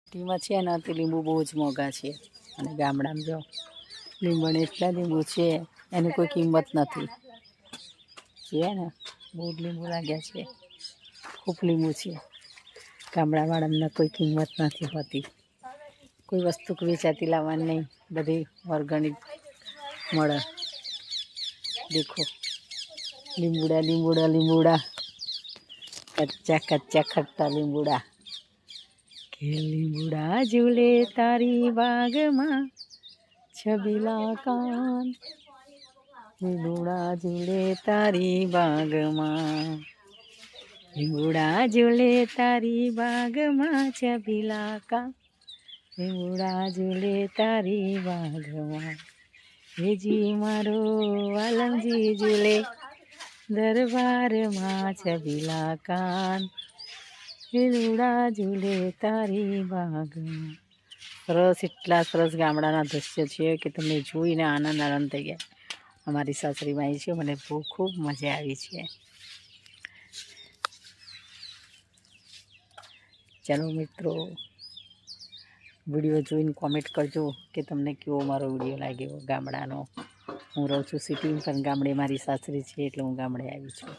સિટીમાં છે ને તે લીંબુ બહુ જ મોંઘા છે અને ગામડામાં જો લીંબણ એટલા લીંબુ છે એની કોઈ કિંમત નથી. જોઈએ ને બહુ જ લીંબુ લાગ્યા છે, ખૂબ લીંબુ છે. ગામડાવાળાને કોઈ કિંમત નથી હોતી. કોઈ વસ્તુ વેચાતી લાવવાની નહીં, બધી ઓર્ગેનિક મળે. દેખો લીંબુડા લીંબુડા લીંબુડા, કચ્ચા કચ્ચા ખટ્ટા લીંબુડા. કે લીંબુડા ઝૂલે તારી બાગમાં છબીલા કાન, લીંબુડા ઝૂલે તારી બાગમાં, લીંબુડા ઝૂલે તારી બાગમાં છબીલા કાન, લીંબુડા ઝૂલે તારી બાગમાં. હેજી મારો વાલમજી ઝૂલે દરબારમાં છબીલા કાન, લીંબુડા ઝૂલે તારી બાગમાં. સરસ, એટલા સરસ ગામડાના દૃશ્ય છે કે તમને જોઈને આનંદ થઈ ગયા. અમારી સાસરીમાં છે, મને બહુ ખૂબ મજા આવી છે. ચાલો મિત્રો, વિડીયો જોઈને કોમેન્ટ કરજો કે તમને કેવો મારો વિડીયો લાગ્યો ગામડાનો. હું રહું છું સિટીમાં, પણ ગામડે મારી સાસરી છે એટલે હું ગામડે આવી છું.